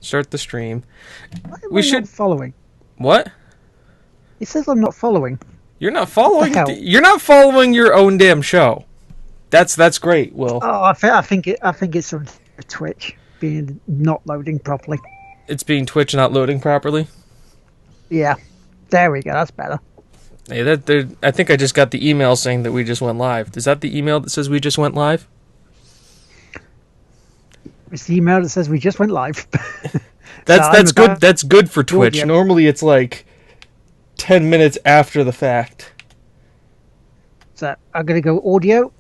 Start the stream. Why am We I should. not following? What? It says I'm not following. You're not following. hell? You're not following your own damn show. That's great, Will. Oh, I think it's on Twitch being not loading properly. It's being Twitch not loading properly. Yeah, there we go. That's better. Hey, I think I just got the email saying that we just went live. Is that the email that says we just went live? It's the email that says we just went live. That's good. That's good for Twitch. Audio. Normally it's like 10 minutes after the fact. So I'm gonna go audio.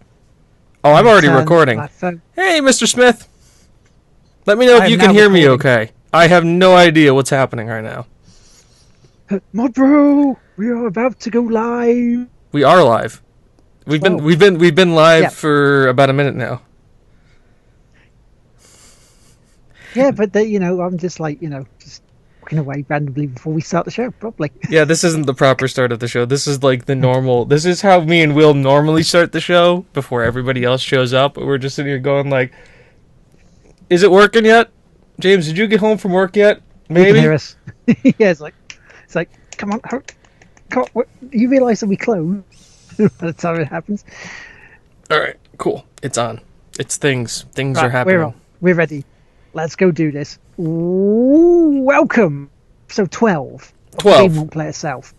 Oh, I'm already Turn recording. my phone. Hey, Mr. Smith. Let me know if I you am can now hear me recording. okay. I have no idea what's happening right now. Mod bro, we are about to go live. We are live. We've been live Yeah. for about a minute now. Yeah, but I'm just just walking away randomly before we start the show properly. Yeah, this isn't the proper start of the show. This is like the normal. This is how me and Will normally start the show before everybody else shows up. We're just sitting here going like, "Is it working yet? James, did you get home from work yet? You can Maybe." hear us. Yeah, it's like, come on, hurry. Come on, you realise that we close by the time it happens. All right, cool. It's on. It's things. Things Right, are happening. We're on. We're ready. Let's go do this. Ooh, welcome. Episode 12. of 12. The Game Won't Play Itself.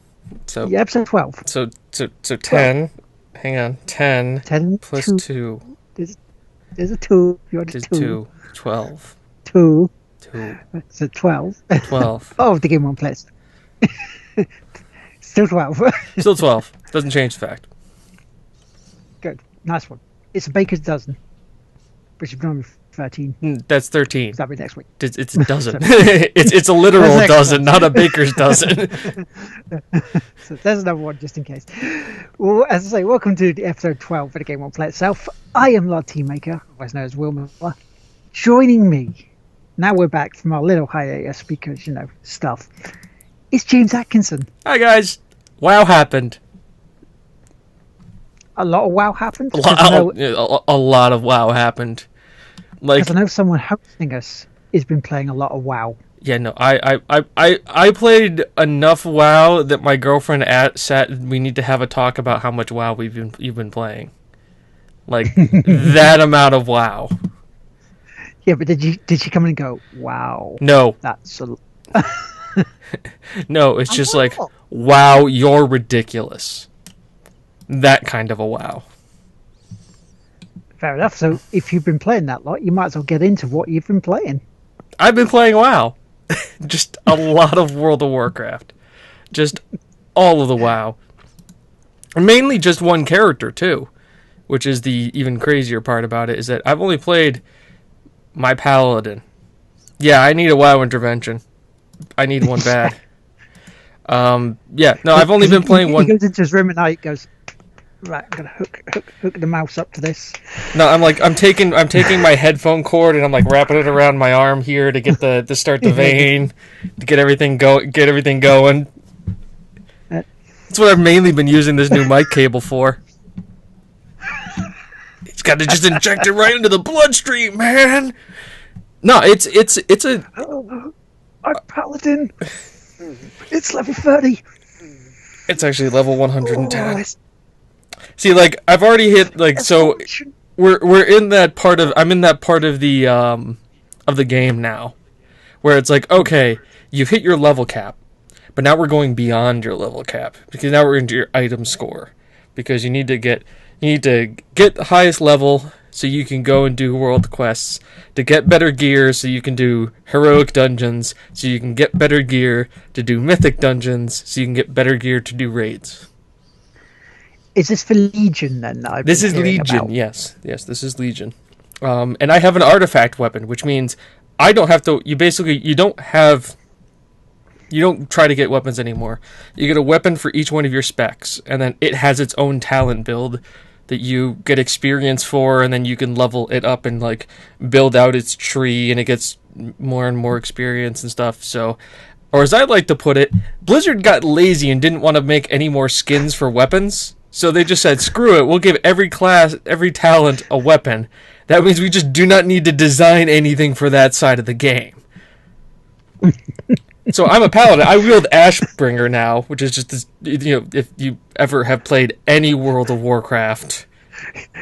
So Yeah, episode 12. so 10. Hang on. 10 10 plus 2. 2 There's a 2. You want a is 2. 2. 12. 2. 2. So 12. 12. Oh, the Game Won't Play Itself. Still 12. Still 12. Doesn't change the fact. Good. Nice one. It's a baker's dozen. Which is normally 13. That's 13. That'll be next week. It's a dozen. it's a literal That's dozen, excellent. not a baker's dozen. So there's another one just in case. Well, as I say, welcome to the episode 12 of The Game Won't Play Itself. I am Lord Teammaker, otherwise known as Will Miller. Joining me, now we're back from our little hiatus because, stuff, it's James Atkinson. Hi guys. WoW happened. A lot of WoW happened. A Because lot of WoW happened. Like, I know someone hosting us has been playing a lot of WoW. yeah, no, I played enough WoW that my girlfriend said we need to have a talk about how much WoW you've been playing. Like that amount of WoW. Yeah, but did she come in and go, wow, No, that's a... no, it's just like, Oh. wow, you're ridiculous. That kind of a WoW. Fair enough. So if you've been playing that lot, you might as well get into what you've been playing. I've been playing WoW. Just a lot of World of Warcraft. Just all of the WoW. Mainly just one character, too. Which is the even crazier part about it, is that I've only played my Paladin. Yeah, I need a WoW intervention. I need one bad. Yeah, no, I've only been playing one. He goes into his room at night, goes, right, I'm gonna hook the mouse up to this. No, I'm taking my headphone cord and I'm like wrapping it around my arm here to get to start the vein, to get everything going. That's what I've mainly been using this new mic cable for. It's got to just inject it right into the bloodstream, man. No, it's a Oh, I'm Paladin. It's level 30. it's actually level 110. it's See, like I've already hit like so. escalation. We're in that part of I'm in that part of the game now where it's like, okay, you've hit your level cap, but now we're going beyond your level cap because now we're into your item score because you need to get the highest level so you can go and do world quests, to get better gear so you can do heroic dungeons, so you can get better gear to do mythic dungeons, so you can get better gear to do raids. Is this for Legion then? That I've This been is hearing Legion, about? yes, this is Legion. And I have an artifact weapon, which means I don't have to. You don't try to get weapons anymore. You get a weapon for each one of your specs, and then it has its own talent build that you get experience for, and then you can level it up and like build out its tree, and it gets more and more experience and stuff. So, or as I like to put it, Blizzard got lazy and didn't want to make any more skins for weapons. So they just said, screw it, we'll give every class, every talent a weapon. That means we just do not need to design anything for that side of the game. So I'm a paladin. I wield Ashbringer now, which is just this. If you ever have played any World of Warcraft,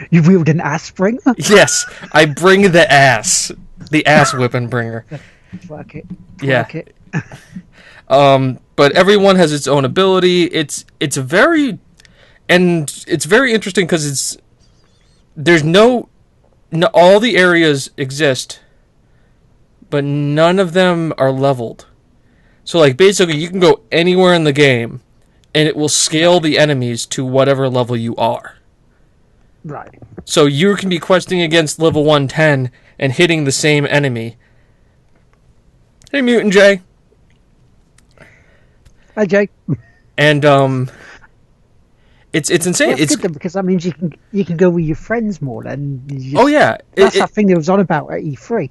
You wield an Aspringer? yes, I bring the ass whipping bringer. Work it. Yeah. Work it. But everyone has its own ability. It's very interesting because there's no all the areas exist, but none of them are leveled. So like basically you can go anywhere in the game and it will scale the enemies to whatever level you are. Right. So you can be questing against level 110 and hitting the same enemy. Hey Mutant Jay. Hi, Jay. And it's insane. Well, it's good then, because that means you can go with your friends more. Then oh yeah, that's that thing that was on about at E3.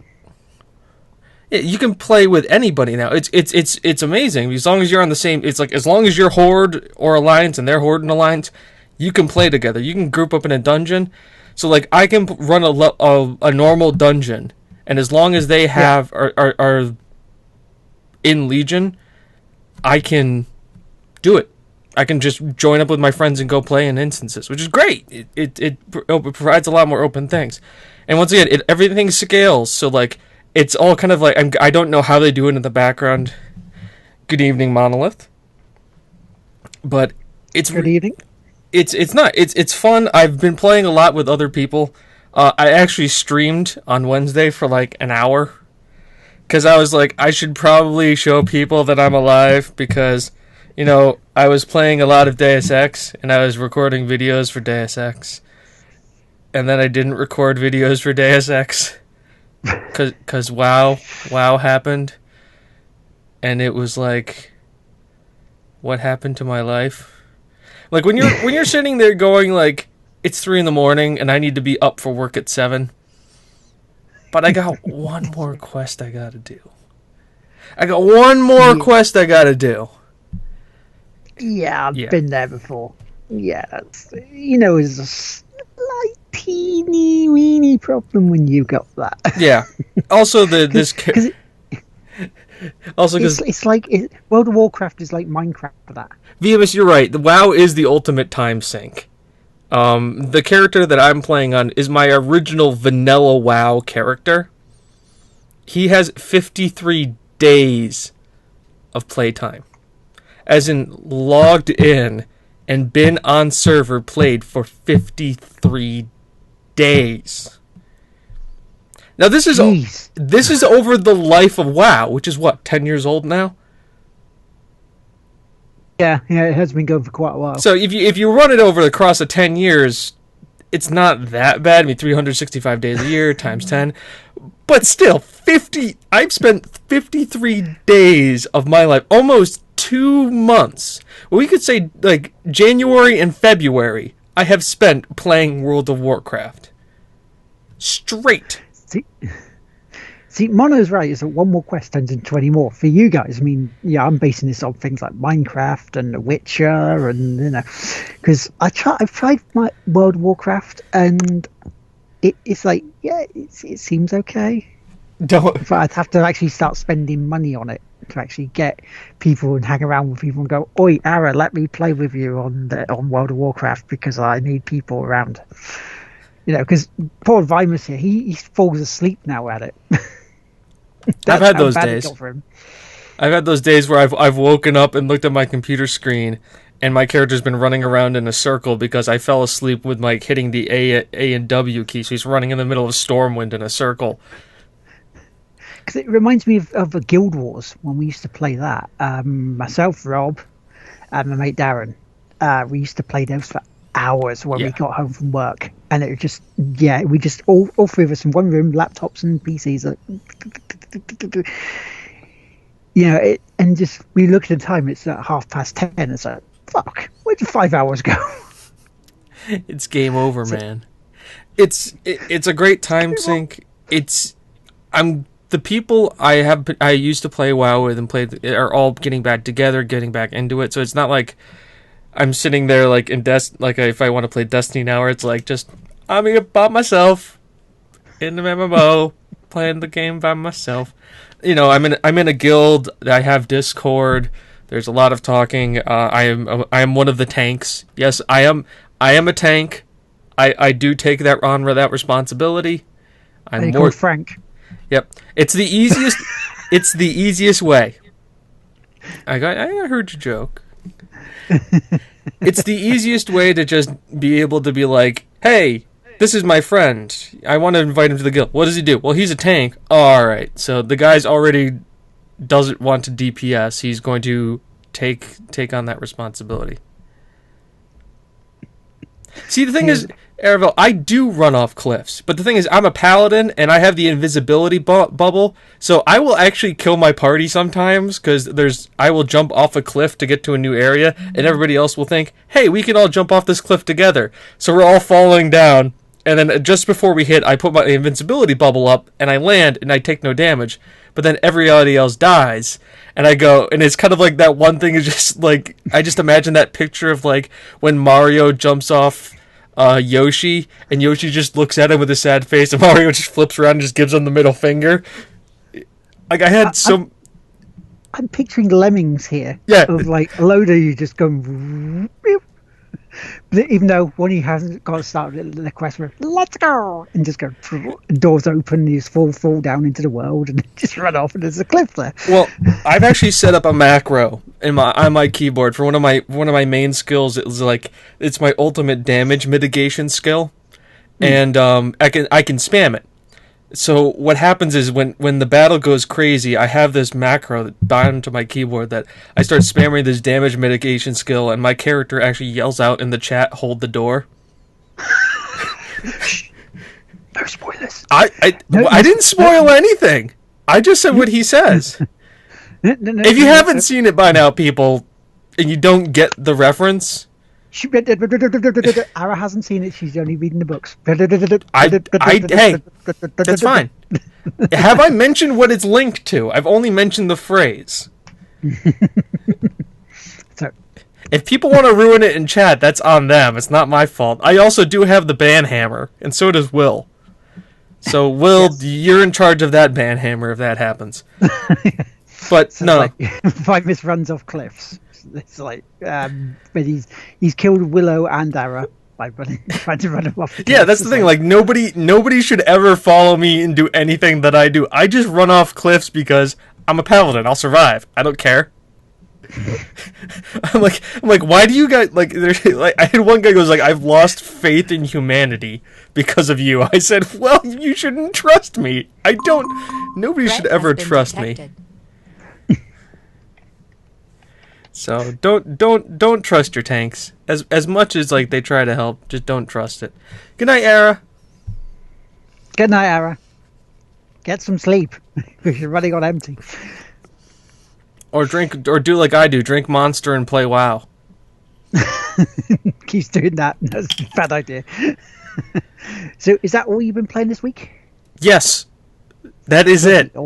You can play with anybody now. It's amazing as long as you're on the same. It's like as long as you're Horde or Alliance and they're Horde and Alliance, you can play together. You can group up in a dungeon. So like I can run a normal dungeon, and as long as they have are in Legion, I can do it. I can just join up with my friends and go play in instances, which is great. It provides a lot more open things, and once again, everything scales. So like. It's all kind of like I don't know how they do it in the background. Good evening, Monolith. But it's Good evening. It's fun. I've been playing a lot with other people. I actually streamed on Wednesday for like an hour because I was like I should probably show people that I'm alive because I was playing a lot of Deus Ex and I was recording videos for Deus Ex, and then I didn't record videos for Deus Ex. Cause WoW happened, and it was like, what happened to my life? Like when you're sitting there going like, it's 3 a.m. and I need to be up for work at 7, but I got one more quest I gotta do. Yeah, I've been there before. Yeah, that's it's a slight teeny weeny problem when you got that. Yeah. Also, because it's like World of Warcraft is like Minecraft for that. VMS, you're right. The WoW is the ultimate time sink. The character that I'm playing on is my original vanilla WoW character. He has 53 days of playtime, as in logged in and been on server played for 53 days. Now this is over the life of WoW, which is what, 10 years old now? Yeah, it has been going for quite a while. So if you run it over across 10 years, it's not that bad. I mean, 365 days a year times 10. But still, I've spent 53 days of my life, almost 2 months. We could say like January and February I have spent playing World of Warcraft. Straight. See, Mono's right. Is that one more quest turns into 20 more for you guys? I mean, yeah, I'm basing this on things like Minecraft and The Witcher, and because I've tried my World of Warcraft, and it's like, yeah, it seems okay. But I'd have to actually start spending money on it to actually get people and hang around with people and go, "Oi, Ara, let me play with you on World of Warcraft because I need people around." Because poor Vimus here, he falls asleep now at it. I've had those days. I've had those days where I've woken up and looked at my computer screen, and my character's been running around in a circle because I fell asleep with Mike hitting the A and W key, so he's running in the middle of Stormwind in a circle. Because it reminds me of the Guild Wars when we used to play that. Myself, Rob, and my mate Darren, we used to play those for hours when we got home from work, and it was just we just all three of us in one room, laptops and PCs, and just we look at the time, it's at 10:30. It's like, fuck, where did 5 hours go? It's game over, man. It's a great time sink. The people I used to play WoW with and played are all getting back together, getting back into it. So it's not like I'm sitting there like if I want to play Destiny now, where it's like just I'm here by myself in the MMO playing the game by myself. You know, I'm in a guild. I have Discord. There's a lot of talking. I am one of the tanks. Yes, I am a tank. I do take that on that responsibility. I'm more called Frank. Yep. It's the easiest it's the easiest way. I heard your joke. It's the easiest way to just be able to be like, "Hey, this is my friend. I want to invite him to the guild. What does he do?" "Well, he's a tank." All right. So the guy's already doesn't want to DPS. He's going to take on that responsibility. See, the thing is, Aravel, I do run off cliffs, but the thing is, I'm a paladin and I have the invisibility bubble, so I will actually kill my party sometimes because I will jump off a cliff to get to a new area, and everybody else will think, "Hey, we can all jump off this cliff together." So we're all falling down, and then just before we hit, I put my invincibility bubble up and I land and I take no damage. But then everybody else dies, and I go, and it's kind of like that one thing is just like, I just imagine that picture of like when Mario jumps off Yoshi, and Yoshi just looks at him with a sad face, and Mario just flips around and just gives him the middle finger. Like, I had some... I'm picturing lemmings here. Yeah. Of like a load of you just going... But even though one of you hasn't got started the quest with "Let's go," and just go, doors open, you just fall down into the world and just run off, and there's a cliff there. Well, I've actually set up a macro on my keyboard for one of my main skills. It's my ultimate damage mitigation skill, and I can spam it. So what happens is when the battle goes crazy, I have this macro bound to my keyboard that I start spamming this damage mitigation skill, and my character actually yells out in the chat, "Hold the door." No spoilers. I didn't spoil anything. I just said what he says. If you haven't seen it by now, people, and you don't get the reference... Ara hasn't seen it. She's only reading the books. Hey, that's fine. Have I mentioned what it's linked to? I've only mentioned the phrase. So, if people want to ruin it in chat, that's on them. It's not my fault. I also do have the ban hammer, and so does Will. So, Will, yes. You're in charge of that ban hammer if that happens. But so no, like, Vimus runs off cliffs. It's like, but he's killed Willow and Ara by trying to run him off. Yeah, that's the thing. Like nobody should ever follow me and do anything that I do. I just run off cliffs because I'm a paladin. I'll survive. I don't care. I'm like, why do you guys like? There's like, I had one guy goes like, "I've lost faith in humanity because of you." I said, "Well, you shouldn't trust me. I don't. Nobody should ever trust me." So don't trust your tanks as much as like they try to help. Just don't trust it. Good night, Ara. Good night, Ara. Get some sleep because you're running on empty. Or do like I do. Drink Monster and play WoW. Keeps doing that. That's a bad idea. So is that all you've been playing this week? Yes, that is it.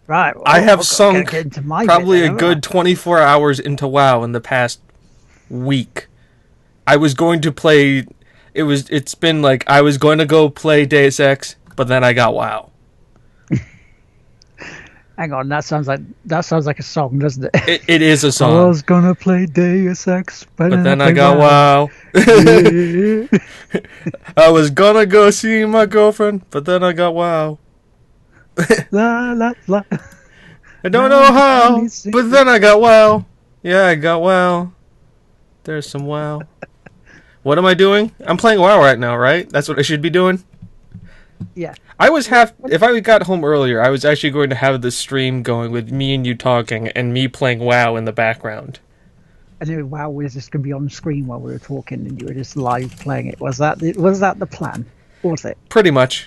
Right. Well, I have sunk probably a good 24 hours into WoW in the past week. I was going to play... It's been like I was going to go play Deus Ex, but then I got WoW. Hang on, that sounds like a song, doesn't it? It is a song. I was going to play Deus Ex, but then I got WoW. I was going to go see my girlfriend, but then I got WoW. La la la. I don't know how, but then I got WoW. Yeah, I got WoW. There's some WoW. What am I doing? I'm playing WoW right now, right? That's what I should be doing? Yeah. If I got home earlier, I was actually going to have the stream going with me and you talking and me playing WoW in the background. I knew WoW was just going to be on the screen while we were talking and you were just live playing it. Was that the plan? Was it? Pretty much.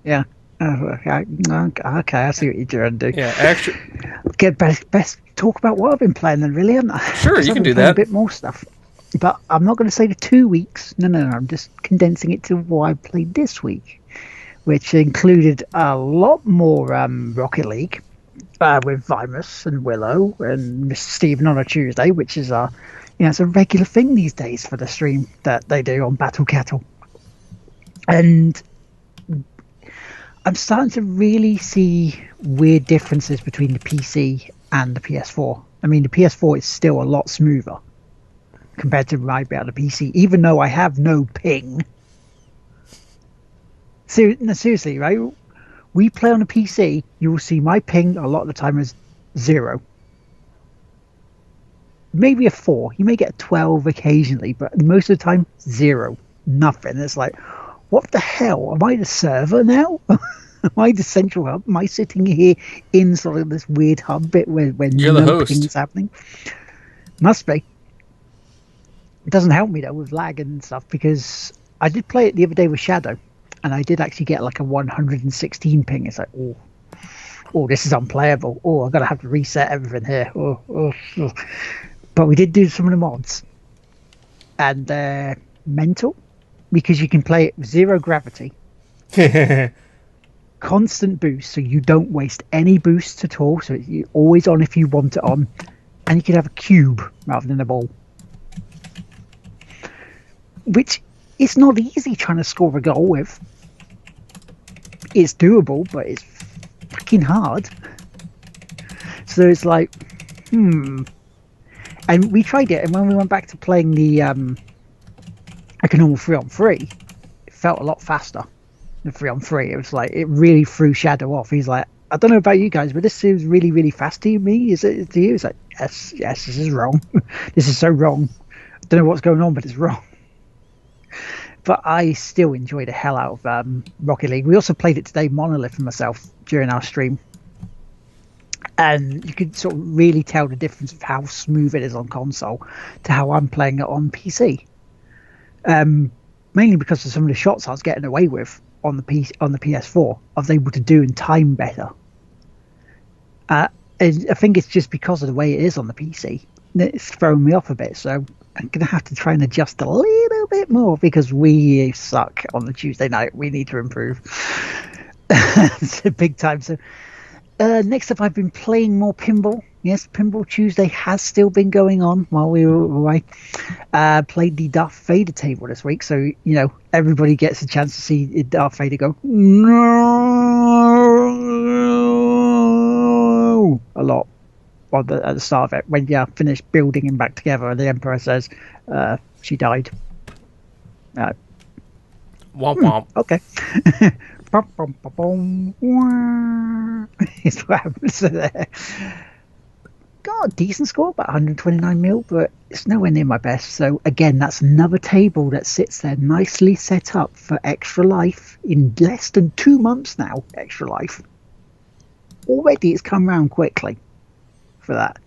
Yeah. Okay, I see what you're trying to do. Yeah, actually... Get best talk about what I've been playing then, really, haven't I? Sure, you can do that. A bit more stuff. But I'm not going to say the 2 weeks. No, I'm just condensing it to what I played this week, which included a lot more Rocket League with Vimus and Willow and Mr. Steven on a Tuesday, which is it's a regular thing these days for the stream that they do on Battle Cattle. And I'm starting to really see weird differences between the PC and the PS4. I mean, the PS4 is still a lot smoother compared to my bit on the PC, even though I have no ping. No, seriously, right? We play on a PC, you will see my ping a lot of the time as 0. Maybe a 4. You may get a 12 occasionally, but most of the time, 0. Nothing. It's like, what the hell? Am I the server now? Am I the central hub? Am I sitting here in sort of this weird hub bit where You're the no host. ping is happening? Must be. It doesn't help me though with lag and stuff, because I did play it the other day with Shadow, and I did actually get like a 116 ping. It's like, oh, this is unplayable. Oh, I'm gonna have to reset everything here. Oh. But we did do some of the mods, and they're mental, because you can play it with 0 gravity, constant boost, so you don't waste any boost at all. So you're always on if you want it on, and you can have a cube rather than a ball, which is not easy trying to score a goal with. It's doable, but it's freaking hard. So it's like, And we tried it, and when we went back to playing the like a normal 3-on-3, it felt a lot faster than 3-on-3. It was like, it really threw Shadow off. He's like, I don't know about you guys, but this seems really, really fast to me. Is it to you? It's like, yes, this is wrong. This is so wrong. I don't know what's going on, but it's wrong. But I still enjoy the hell out of Rocket League. We also played it today, Monolith and myself, during our stream. And you could sort of really tell the difference of how smooth it is on console to how I'm playing it on PC. Mainly because of some of the shots I was getting away with on the PS4, I was able to do in time better. And I think it's just because of the way it is on the PC. It's throwing me off a bit, so I'm going to have to try and adjust a little bit more, because we suck on the Tuesday night. We need to improve. It's a big time. So next up, I've been playing more pinball. Yes, Pinball Tuesday has still been going on while we were away. Played the Darth Vader table this week, so everybody gets a chance to see Darth Vader go no a lot at the start of it, when you finish building him back together, and the Emperor says she died. Womp womp. Okay. It's what happens there. Got a decent score, about 129 mil, but it's nowhere near my best. So again, that's another table that sits there nicely set up for Extra Life in less than 2 months now. Extra Life. Already it's come around quickly for that.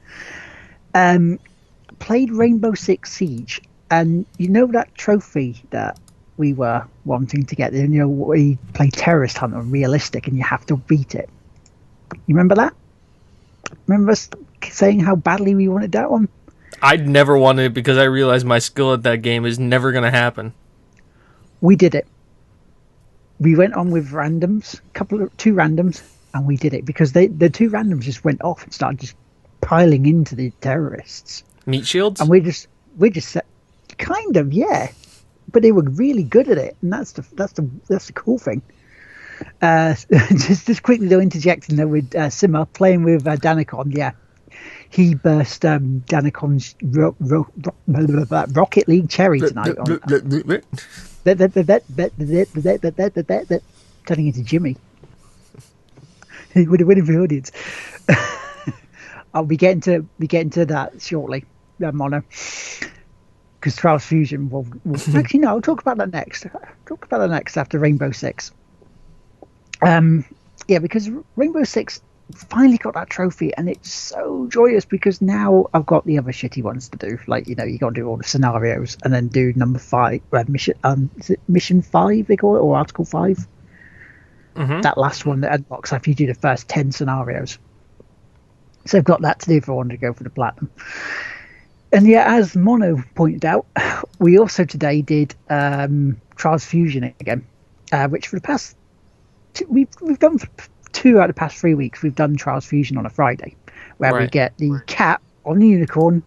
Played Rainbow Six Siege, and that trophy that we were wanting to get, we play Terrorist Hunt on Realistic, and you have to beat it. You remember that? Remember us saying how badly we wanted that one? I'd never wanted it because I realized my skill at that game is never going to happen. We did it. We went on with randoms, two randoms, and we did it, because the 2 randoms just went off and started just piling into the terrorists. Meat shields? And we just said, kind of, yeah. But they were really good at it, and that's the cool thing. Just quickly though, interjecting though with Simmer playing with Danikon, yeah, he burst Danikon's Rocket League cherry tonight. Turning into Jimmy. With the audience. I'll be getting to that shortly, Mono. Because Trials Fusion will actually no, I'll talk about that next. After Rainbow Six. Because Rainbow Six finally got that trophy, and it's so joyous, because now I've got the other shitty ones to do. Like, you got to do all the scenarios and then do number 5 mission. Is it mission 5 they call it, or Article 5? Mm-hmm. That last one that unlocks after you do the first 10 scenarios. So I've got that to do if I wanted to go for the platinum. And yeah, as Mono pointed out, we also today did Trials Fusion again, which for the past we've done for 2 out of the past 3 weeks. We've done Trials Fusion on a Friday, where we get the cat on the unicorn,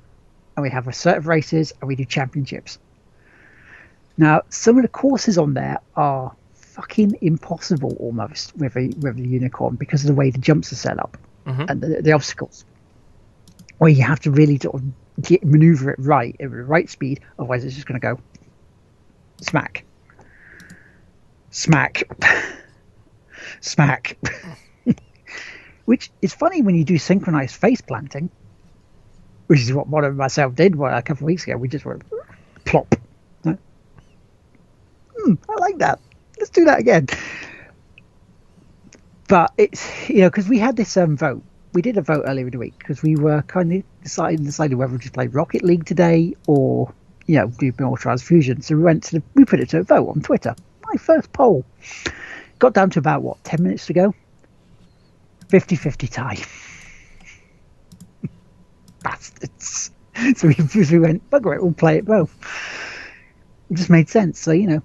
and we have a set of races, and we do championships. Now, some of the courses on there are fucking impossible almost with a unicorn because of the way the jumps are set up and the obstacles. Where you have to really sort of maneuver it right at the right speed, otherwise it's just going to go smack, smack, smack. Which is funny when you do synchronized face planting, which is what one of myself did a couple of weeks ago. We just went plop. I like that. Let's do that again. But it's, because we had this vote. We did a vote earlier in the week because we were kind of deciding whether to play Rocket League today or, do more Transfusion. So we put it to a vote on Twitter. My first poll. Got down to about, 10 minutes to go? 50-50 tie. Bastards. So we went, bugger it, we'll play it both. It just made sense, so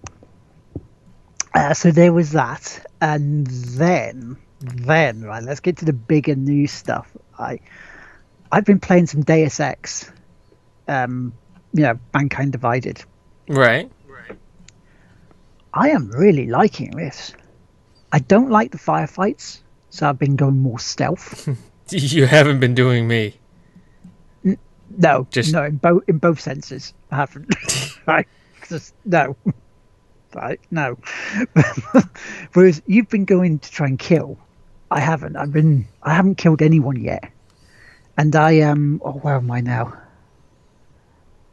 so there was that, and then right, let's get to the bigger news stuff. I've been playing some Deus Ex, Mankind Divided. Right. I am really liking this. I don't like the firefights, so I've been going more stealth. You haven't been doing me. No, in both senses, I haven't. Right? No. Right? No. Whereas you've been going to try and kill. I haven't. I haven't killed anyone yet. And I am. Where am I now?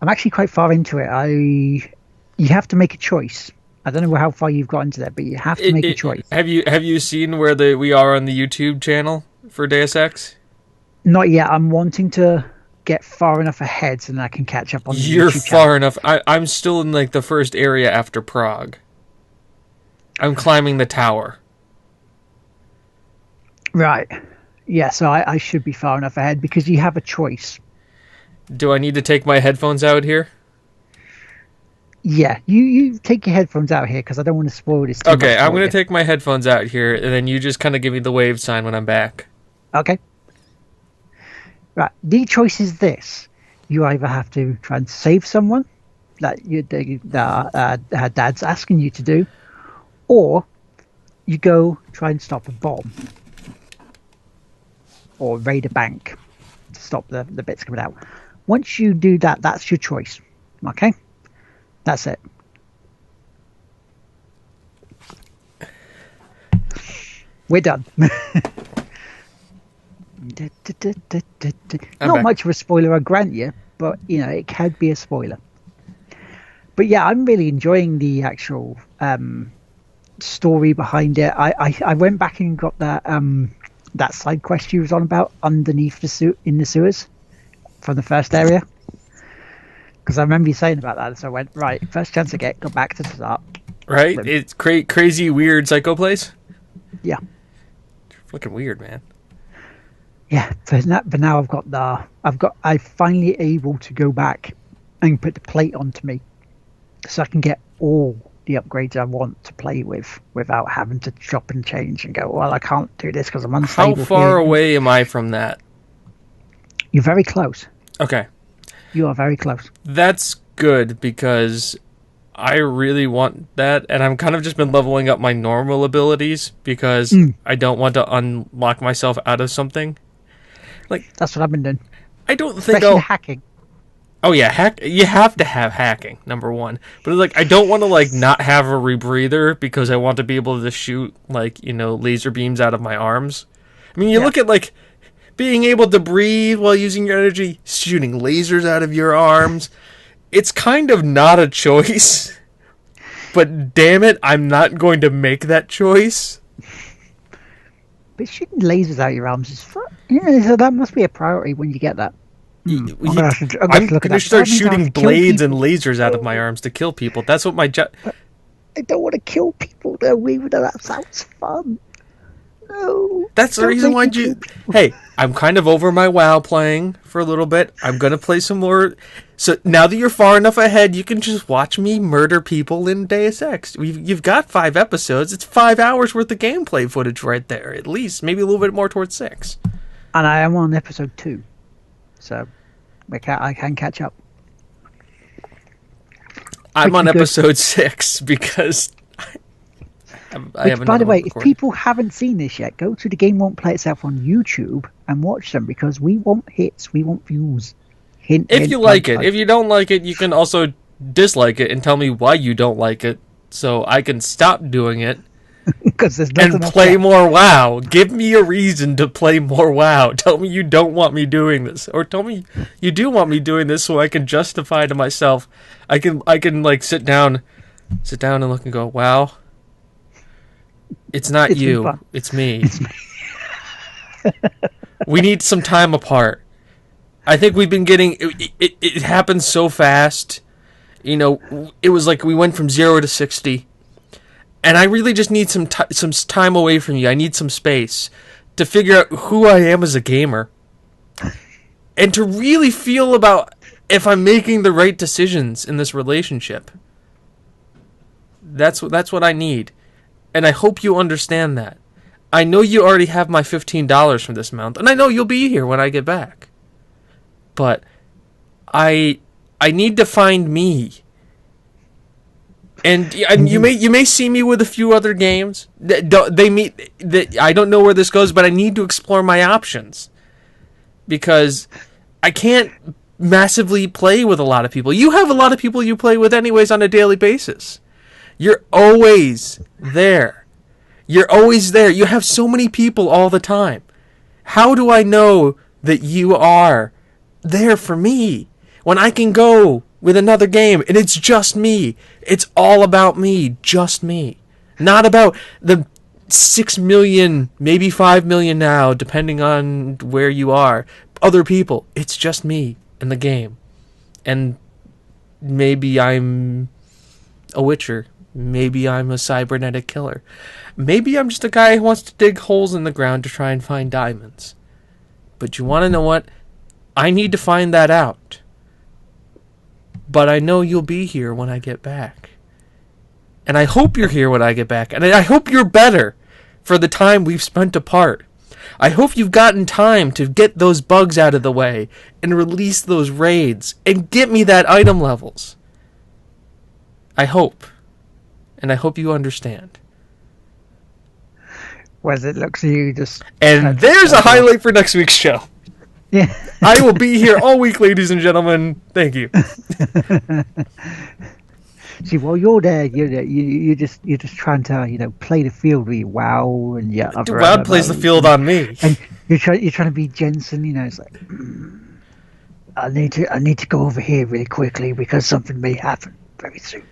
I'm actually quite far into it. You have to make a choice. I don't know how far you've got into that, but you have to make a choice. Have you seen where we are on the YouTube channel for Deus Ex? Not yet. I'm wanting to get far enough ahead so that I can catch up on the You're YouTube far enough. I'm still in the first area after Prague. I'm climbing the tower. Right. Yeah, so I should be far enough ahead because you have a choice. Do I need to take my headphones out here? Yeah, you take your headphones out here because I don't want to spoil this too much. Okay, I'm going to take my headphones out here, and then you just kind of give me the wave sign when I'm back. Okay. Right, the choice is this. You either have to try and save someone that her dad's asking you to do, or you go try and stop a bomb. Or raid a bank to stop the bits coming out. Once you do that, that's your choice. Okay? That's it. We're done. Not much of a spoiler, I grant you, but it can be a spoiler. But yeah, I'm really enjoying the actual story behind it. I went back and got that side quest you was on about underneath in the sewers from the first area. Because I remember you saying about that, so I went, right, first chance I get, go back to the start. Right? It's crazy, weird psycho place? Yeah. Fucking weird, man. Yeah, but now I'm finally able to go back and put the plate onto me so I can get all the upgrades I want to play with without having to chop and change and go, well, I can't do this because I'm unstable. How far away am I from that? You're very close. Okay. You are very close. That's good because I really want that, and I've kind of just been leveling up my normal abilities because I don't want to unlock myself out of something. That's what I've been doing. I don't think Especially hacking. Oh yeah, you have to have hacking, number one. But I don't want to not have a rebreather because I want to be able to shoot laser beams out of my arms. I mean, you look at being able to breathe while using your energy, shooting lasers out of your arms. It's kind of not a choice. But damn it, I'm not going to make that choice. But shooting lasers out your arms is fun. Yeah, so that must be a priority when you get that. I'm going to start shooting blades and lasers out of my arms to kill people. That's what my I don't want to kill people, though, even though that sounds fun. No. That's the reason why Hey, I'm kind of over my WoW playing for a little bit. I'm going to play some more. So now that you're far enough ahead, you can just watch me murder people in Deus Ex. You've got 5 episodes. It's 5 hours worth of gameplay footage right there, at least. Maybe a little bit more towards 6. And I am on episode 2. So I can catch up. I'm on episode 6 because I Which, have by the another one way, if recorded. people haven't seen this yet, go to The Game Won't Play Itself on YouTube and watch them, because we want hits, we want views. Hint, If you hint, like it, plug. if you don't like it, you can also dislike it and tell me why you don't like it, so I can stop doing it Because there's and nothing else play left. more WoW. Give me a reason to play more WoW. Tell me you don't want me doing this, or tell me you do want me doing this, so I can justify to myself. I can like sit down and look and go, wow. It's not It's been you. fun. It's me. We need some time apart. I think we've been getting it happened so fast. You know, it was like we went from 0 to 60. And I really just need some time away from you. I need some space to figure out who I am as a gamer. And to really feel about if I'm making the right decisions in this relationship. That's what I need. And I hope you understand that. I know you already have my $15 from this month, and I know you'll be here when I get back. But I need to find me. And you may see me with a few other games. I don't know where this goes, but I need to explore my options. Because I can't massively play with a lot of people. You have a lot of people you play with anyways on a daily basis. You're always there. You're always there. You have so many people all the time. How do I know that you are there for me when I can go with another game and it's just me? It's all about me, just me. Not about the 6 million, maybe 5 million now, depending on where you are. Other people. It's just me in the game. And maybe I'm a witcher. Maybe I'm a cybernetic killer. Maybe I'm just a guy who wants to dig holes in the ground to try and find diamonds. But you want to know what? I need to find that out. But I know you'll be here when I get back. And I hope you're here when I get back. And I hope you're better for the time we've spent apart. I hope you've gotten time to get those bugs out of the way and release those raids and get me that item levels. I hope. And I hope you understand. Whereas it looks at you just... And there's a highlight for next week's show. Yeah. I will be here all week, ladies and gentlemen. Thank you. See, while you're there, you're just trying to play the field with your WoW and your other. WoW plays the field on me. And you're trying to be Jensen. It's like I need to go over here really quickly because something may happen very soon.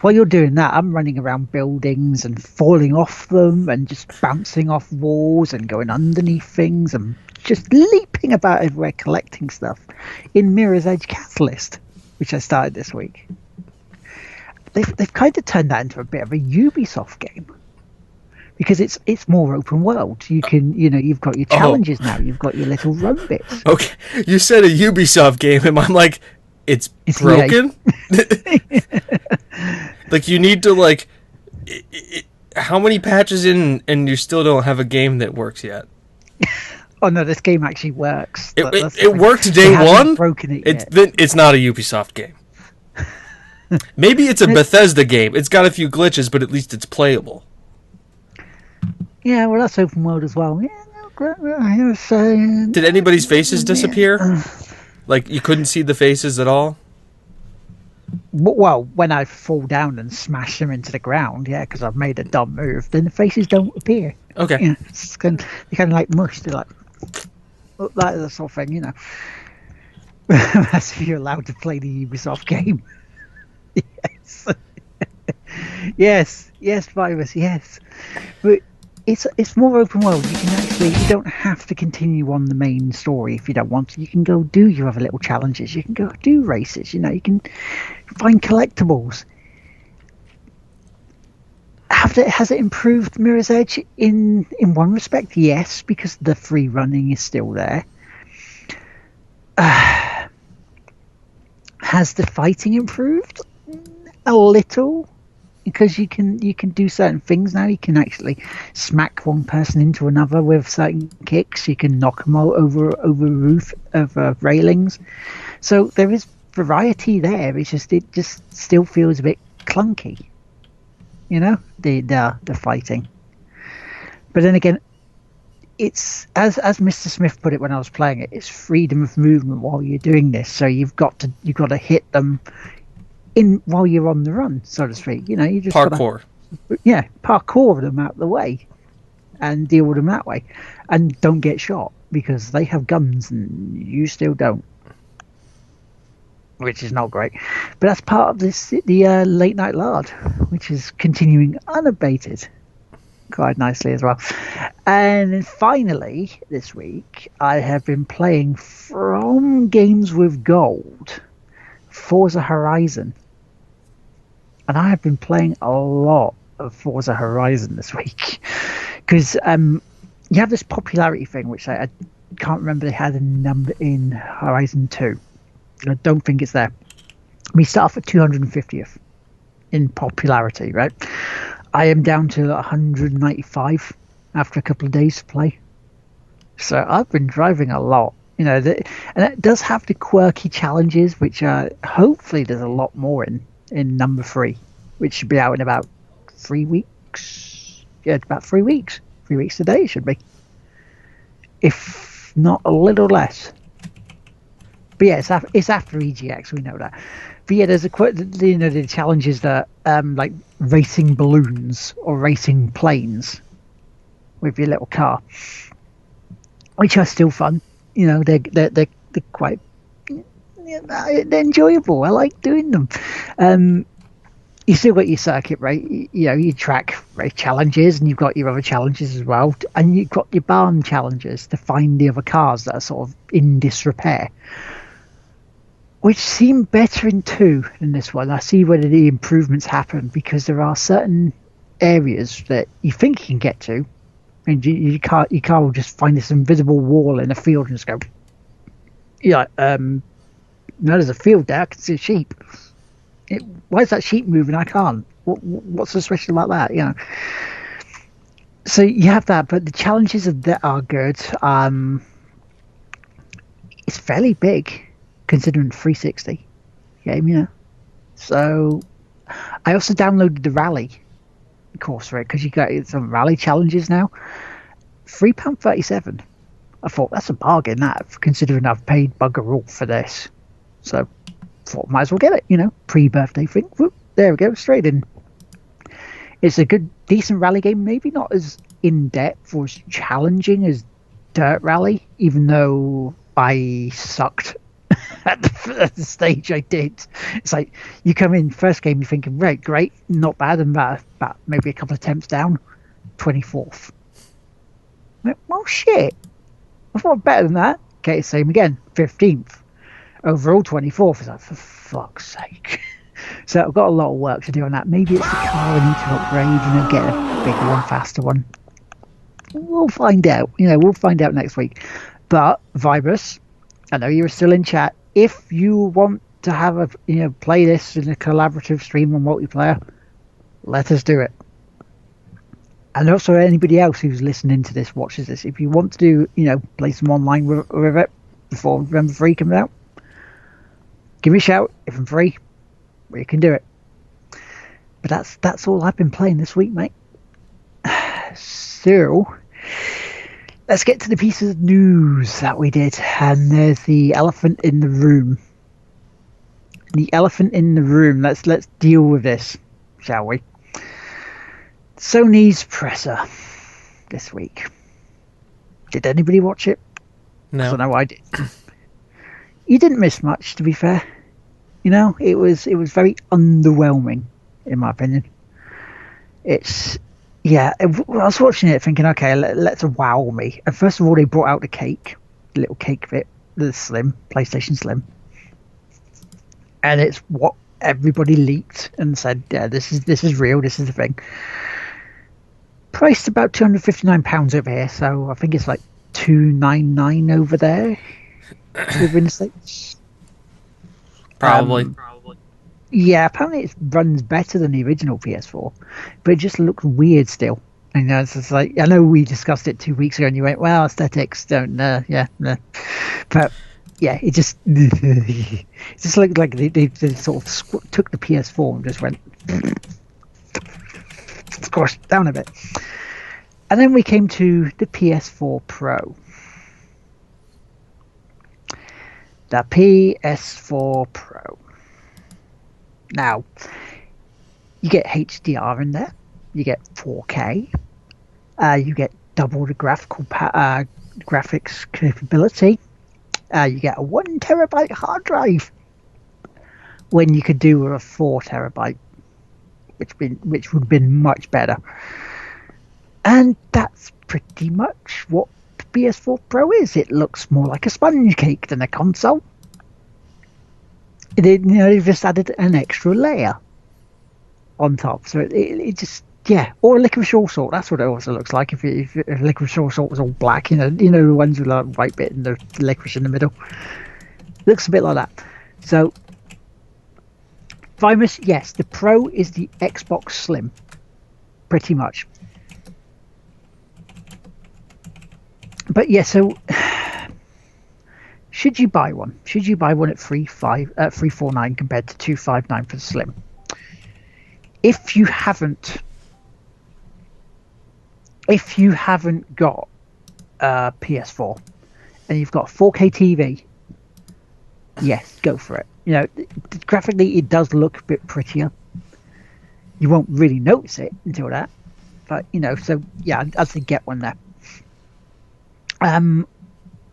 While you're doing that, I'm running around buildings and falling off them and just bouncing off walls and going underneath things and just leaping about everywhere collecting stuff in Mirror's Edge Catalyst, which I started this week. They've kind of turned that into a bit of a Ubisoft game because it's more open world. You can you've got your challenges now. You've got your little run bits. Okay, you said a Ubisoft game, and I'm like, it's broken. Like you need to how many patches in, and you still don't have a game that works yet? Oh no, this game actually works. It worked day one. Broken it yet. It's not a Ubisoft game. Maybe it's a Bethesda game. It's got a few glitches, but at least it's playable. Yeah, well, that's open world as well. Did anybody's faces disappear? Like, you couldn't see the faces at all? Well, when I fall down and smash them into the ground, yeah, because I've made a dumb move, then the faces don't appear. Okay. Yeah, they're kind of like mush. They're like that sort of thing, That's if you're allowed to play the Ubisoft game. Yes, Virus, yes. But it's more open world. You don't have to continue on the main story if you don't want to. You can go do your other little challenges. You can go do races. You can find collectibles. Has it improved Mirror's Edge in one respect? Yes, because the free running is still there. Has the fighting improved? A little, because you can do certain things now. You can actually smack one person into another with certain kicks. You can knock them over railings. So there is variety there. It just still feels a bit clunky. the fighting. But then again, it's as Mr. Smith put it when I was playing it. It's freedom of movement while you're doing this. So you've got to hit them in while you're on the run, so to speak. You just Parkour. Parkour them out of the way and deal with them that way, and don't get shot because they have guns and you still don't, which is not great. But that's part of the late night lard, which is continuing unabated quite nicely as well. And then finally this week I have been playing from Games with Gold Forza Horizon, and I have been playing a lot of Forza Horizon this week because you have this popularity thing, which I can't remember they had a number in Horizon 2. I don't think it's there. We start off at 250th in popularity, right? I am down to 195 after a couple of days to play. So I've been driving a lot. And it does have the quirky challenges, which hopefully there's a lot more in number 3, which should be out in about 3 weeks. Yeah, about 3 weeks. 3 weeks today it should be, if not a little less. But yeah, it's after EGX, we know that. But yeah, there's the challenges that like racing balloons or racing planes with your little car, which are still fun. They're quite they're enjoyable. I like doing them. You still got your circuit, right? Your track race challenges, and you've got your other challenges as well, and you've got your barn challenges to find the other cars that are sort of in disrepair, which seem better in 2 than this one. I see where the improvements happen, because there are certain areas that you think you can get to, and your car will just find this invisible wall in a field and just go, no, there's a field there, I can see a sheep. Why is that sheep moving? I can't. What's so special about that? So you have that, but the challenges are good. It's fairly big considering 360 game, So I also downloaded the rally course for it, because you got some rally challenges now. £3.37. I thought that's a bargain, that, considering I've paid bugger all for this. So thought might as well get it, pre-birthday thing. Whoop, there we go, straight in. It's a good, decent rally game, maybe not as in-depth or as challenging as Dirt Rally, even though I sucked at the stage I did. It's like, you come in, first game, you're thinking, right, great, not bad, and about maybe a couple of attempts down, 24th. Well, shit. I thought better than that. Okay, same again, 15th. Overall 24th. Is like, for fuck's sake. So I've got a lot of work to do on that. Maybe it's the car I need to upgrade, get a bigger one, faster one. We'll find out. We'll find out next week. But Vibus, I know you're still in chat. If you want to have play this in a collaborative stream on multiplayer, let us do it. And also anybody else who's listening to this, watches this, if you want to do, play some online with it before November 3 comes out, give me a shout. If I'm free, we can do it. But that's all I've been playing this week, mate. So let's get to the piece of news that we did. And there's the elephant in the room. The elephant in the room. Let's deal with this, shall we? Sony's presser this week. Did anybody watch it? No. I know I did. You didn't miss much, to be fair. It was very underwhelming, in my opinion. I was watching it thinking, okay, let's wow me. And first of all, they brought out the little cake bit, the Slim, PlayStation Slim. And it's what everybody leaked and said, yeah, this is real, this is the thing. Priced about £259 over here, so I think it's like $299 over there within the States. Probably. Yeah, apparently it runs better than the original PS4, but it just looks weird still. And it's just like, I know we discussed it 2 weeks ago, and you went, "Well, aesthetics don't, no." But yeah, it just looked like they sort of took the PS4 and just went squashed down a bit. And then we came to the PS4 Pro. The PS4 Pro. Now, you get HDR in there. You get 4K. You get double the graphics capability. You get a 1 terabyte hard drive, when you could do with a 4 terabyte, which would have been much better. And that's pretty much what the PS4 Pro is. It looks more like a sponge cake than a console. They've just added an extra layer on top, so it just, yeah, or a licorice salt. That's what it also looks like. If licorice salt was all black, the ones with the white bit and the licorice in the middle, looks a bit like that. So, Vimus, yes, the Pro is the Xbox Slim, pretty much. But yeah, so should you buy one? Should you buy one at $349 compared to $259 for the Slim? If you haven't got a PS4 and you've got a 4K TV, yes, go for it. Graphically, it does look a bit prettier. You won't really notice it until that, but so yeah, I'd say get one there.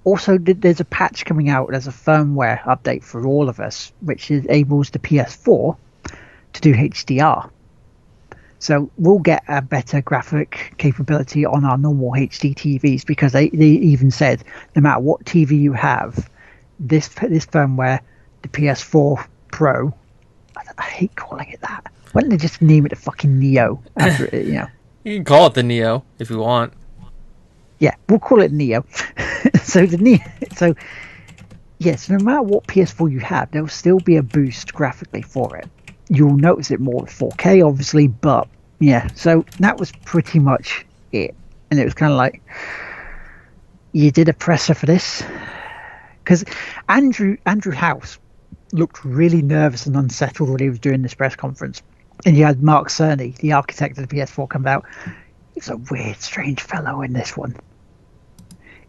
Also, there's a patch coming out. There's a firmware update for all of us, which enables the PS4 to do HDR. So we'll get a better graphic capability on our normal HD TVs, because they even said no matter what TV you have, this firmware, the PS4 Pro, I hate calling it that. Why don't they just name it the fucking Neo after it? You can call it the Neo if you want. Yeah, we'll call it Neo. So no matter what PS4 you have, there will still be a boost graphically for it. You'll notice it more with 4K, obviously, but yeah. So that was pretty much it, and it was kind of like, you did a presser for this, because Andrew House looked really nervous and unsettled when he was doing this press conference, and you had Mark Cerny, the architect of the PS4, come out. He's a weird, strange fellow in this one.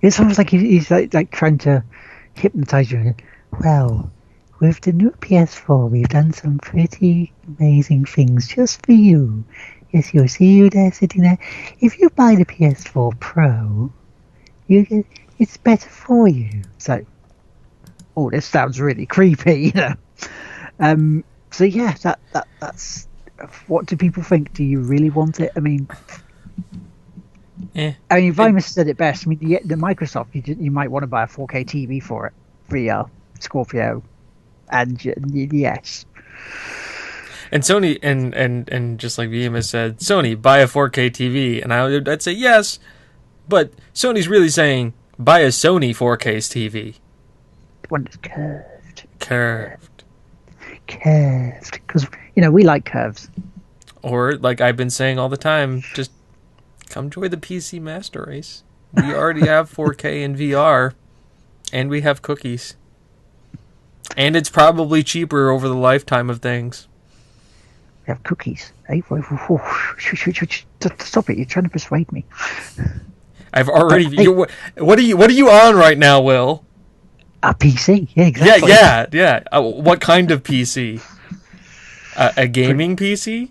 It's almost like he's like trying to hypnotize you. Well, with the new PS4, we've done some pretty amazing things just for you. Yes, you'll see you there sitting there. If you buy the PS4 Pro, it's better for you. So, this sounds really creepy, So yeah, that's. What do people think? Do you really want it? I mean. Vimus said it best. I mean, the Microsoft, you might want to buy a 4K TV for it, for Scorpio, and yes. And Sony, and just like Vimus said, Sony, buy a 4K TV, and I'd say yes, but Sony's really saying buy a Sony 4K TV. One that's curved, because we like curves. Or like I've been saying all the time, just come join the PC Master Race. We already have 4K in VR, and we have cookies. And it's probably cheaper over the lifetime of things. We have cookies. Hey, stop it! You're trying to persuade me. I've already. What are you on right now, Will? A PC. Yeah, exactly. Yeah. What kind of PC? A gaming PC?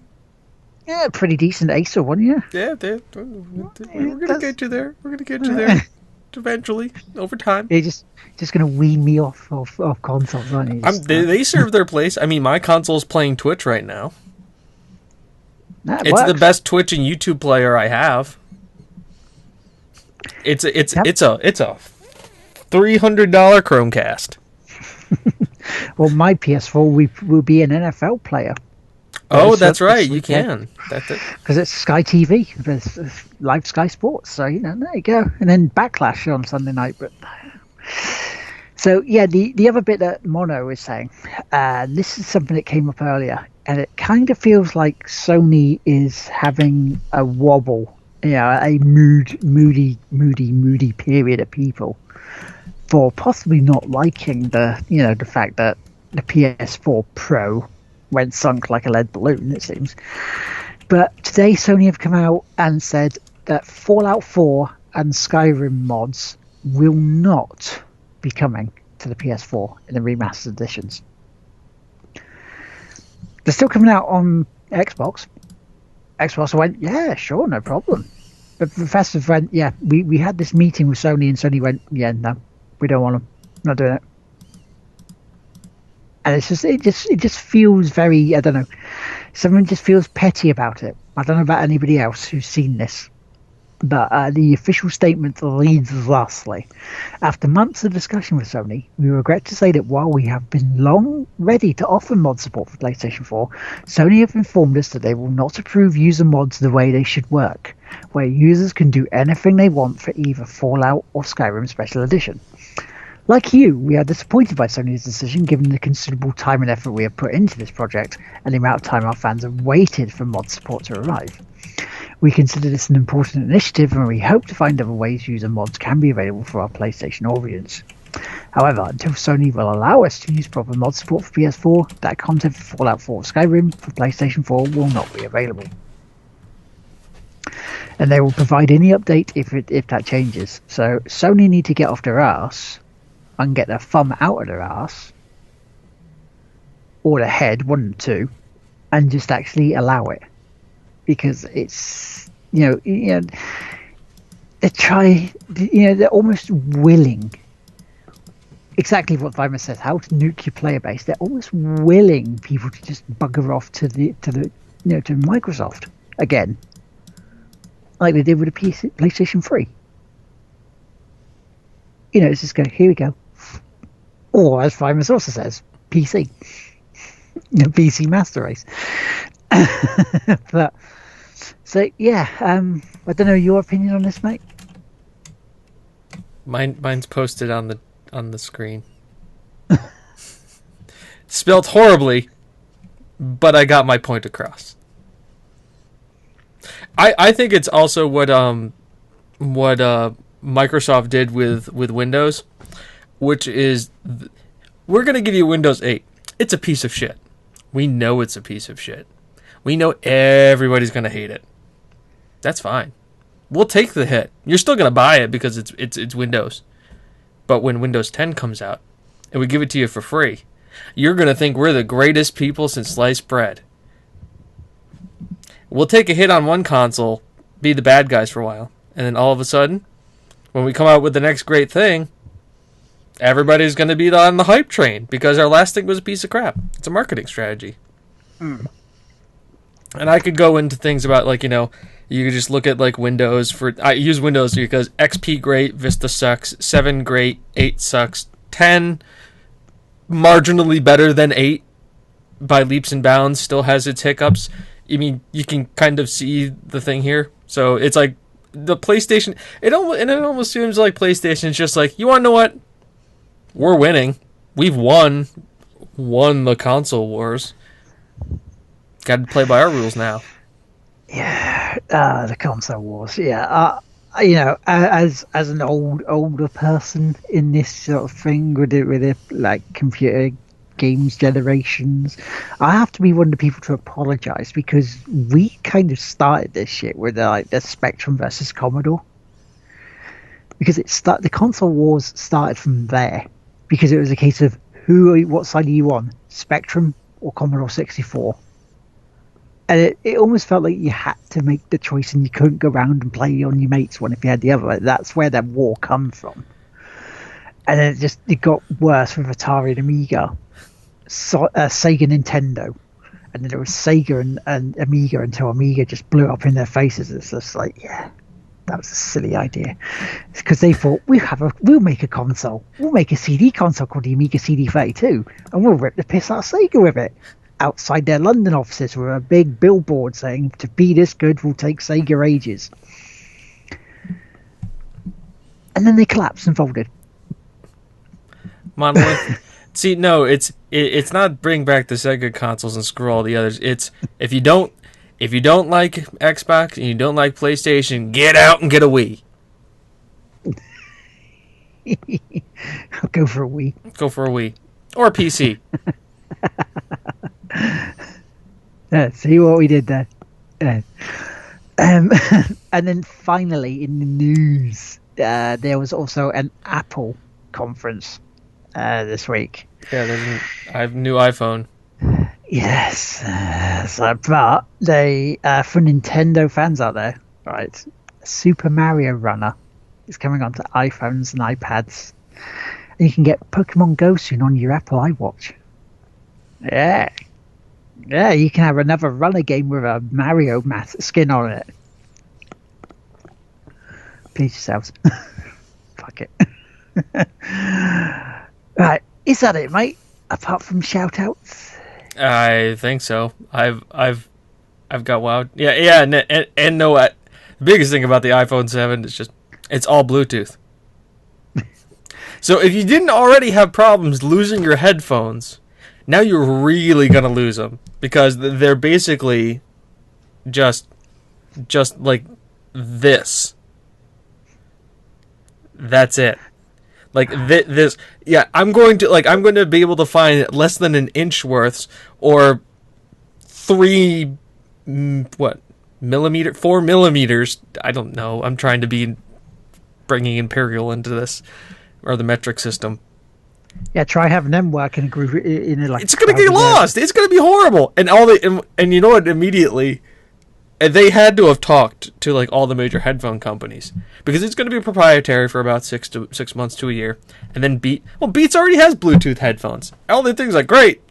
Yeah, pretty decent Acer one, yeah. Yeah, we're gonna get you there. We're gonna get you there eventually, over time. You're just gonna wean me off consoles, aren't you? They serve their place. I mean, my console's playing Twitch right now. It's the best Twitch and YouTube player I have. It's a $300 Chromecast. Well, my PS4 will be an NFL player. Oh, that's right. You can. Because it's Sky TV. There's live Sky Sports. So, there you go. And then Backlash on Sunday night. But so, yeah, the other bit that Mono is saying, this is something that came up earlier. And it kind of feels like Sony is having a wobble, a moody period of people for possibly not liking the fact that the PS4 Pro went sunk like a lead balloon, it seems. But today Sony have come out and said that Fallout 4 and Skyrim mods will not be coming to the PS4 in the remastered editions. They're still coming out on Xbox. Xbox went, yeah, sure, no problem. But Bethesda went, yeah, we had this meeting with Sony, and Sony went, yeah, no, we don't want them. Not doing it. And it just feels very, I don't know, someone just feels petty about it. I don't know about anybody else who's seen this, but the official statement reads thusly. After months of discussion with Sony, we regret to say that while we have been long ready to offer mod support for PlayStation 4, Sony have informed us that they will not approve user mods the way they should work, where users can do anything they want for either Fallout or Skyrim Special Edition. Like you, we are disappointed by Sony's decision given the considerable time and effort we have put into this project and the amount of time our fans have waited for mod support to arrive. We consider this an important initiative and we hope to find other ways user mods can be available for our PlayStation audience. However, until Sony will allow us to use proper mod support for PS4, that content for Fallout 4 or Skyrim for PlayStation 4 will not be available. And they will provide any update if that changes. So Sony need to get off their arse and get their thumb out of their ass or their head, one and two, and just actually allow it, because it's they try, they're almost willing, exactly what Vimer says, how to nuke your player base. They're almost willing people to just bugger off to Microsoft again, like they did with the PlayStation 3. It's just go, here we go. Or, as Primus also says, PC. PC Master Race. But, so, yeah, I don't know your opinion on this, mate. Mine's posted on the screen. Spelled horribly, but I got my point across. I think it's also what Microsoft did with Windows, which is, we're going to give you Windows 8. It's a piece of shit. We know it's a piece of shit. We know everybody's going to hate it. That's fine. We'll take the hit. You're still going to buy it because it's Windows. But when Windows 10 comes out and we give it to you for free, you're going to think we're the greatest people since sliced bread. We'll take a hit on one console, be the bad guys for a while, and then all of a sudden, when we come out with the next great thing, everybody's going to be on the hype train because our last thing was a piece of crap. It's a marketing strategy. And I could go into things about, you could just look at, Windows. I use Windows because XP great, Vista sucks, 7 great, 8 sucks, 10 marginally better than 8 by leaps and bounds, still has its hiccups. I mean, you can kind of see the thing here. So it's like the PlayStation, it almost seems like PlayStation's just like, you want to know what? We're winning. We've won the console wars. Got to play by our rules now. Yeah, the console wars. Yeah, as an older person in this sort of thing with it computer games generations, I have to be one of the people to apologize because we kind of started this shit with the Spectrum versus Commodore, because the console wars started from there, because it was a case of what side are you on, Spectrum or Commodore 64, and it almost felt like you had to make the choice and you couldn't go around and play on your mate's one if you had the other. That's where that war come from. And then it got worse with Atari and Amiga, Sega, Nintendo, and then there was Sega and Amiga until Amiga just blew up in their faces. It's just like, yeah, that was a silly idea, because they thought we'll make a console, we'll make a CD console called the Amiga CD32, and we'll rip the piss out of Sega with it. Outside their London offices with a big billboard saying, to be this good will take Sega ages. And then they collapsed and folded. Monolith. See, no, it's not bring back the Sega consoles and screw all the others. It's if you don't like Xbox and you don't like PlayStation, get out and get a Wii. I'll go for a Wii. Go for a Wii or a PC. Yeah, see what we did there. Uh, Um, and then finally, in the news, there was also an Apple conference this week. Yeah, I have a new iPhone. Yes, but they for Nintendo fans out there, right? Super Mario Runner is coming onto iPhones and iPads, and you can get Pokemon Go soon on your Apple iWatch. Yeah, yeah, you can have another runner game with a Mario skin on it. Please yourselves. Fuck it. Right, is that it, mate? Apart from shout outs? I think so. I've got wowed. Yeah, and no. The biggest thing about the iPhone 7 is just it's all Bluetooth. So if you didn't already have problems losing your headphones, now you're really gonna lose them because they're basically just like this. That's it. Like this. Yeah, I'm going to be able to find less than an inch worths or 4 millimeters. I don't know. I'm trying to be bringing imperial into this or the metric system. Yeah, try having them work in a group in a like. It's gonna get lost. It's gonna be horrible. And and you know what? Immediately, they had to have talked to like all the major headphone companies because it's gonna be proprietary for about 6 months to a year. And then Beats already has Bluetooth headphones. All the things like great.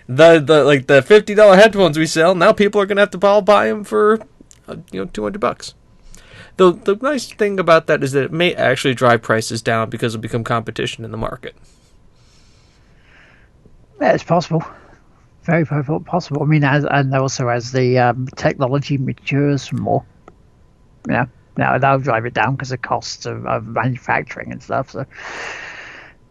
The $50 headphones we sell now, people are gonna have to buy them for $200. The nice thing about that is that it may actually drive prices down because it'll become competition in the market. Yeah, it's possible. Very, very possible. I mean, and also as the technology matures more, now that'll drive it down because of costs of manufacturing and stuff. So,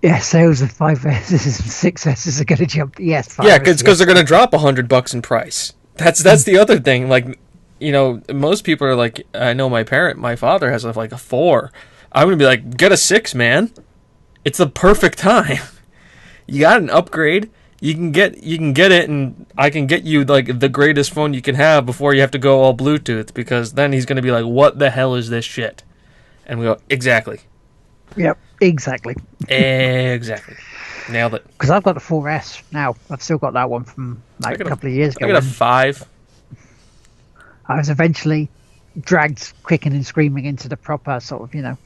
yeah, sales of 5S and 6S are going to jump. Yes, yeah, because they're going to drop $100 in price. That's the other thing. Like, most people are like, I know my father has like a 4. I'm going to be like, get a 6, man. It's the perfect time. You got an upgrade. You can get it, and I can get you like the greatest phone you can have before you have to go all Bluetooth, because then he's going to be like, what the hell is this shit? And we go, exactly. Yep, exactly. Exactly. Nailed it. Because I've got the 4S now. I've still got that one from like a couple of years ago. I got a 5. I was eventually dragged kicking and screaming into the proper sort of,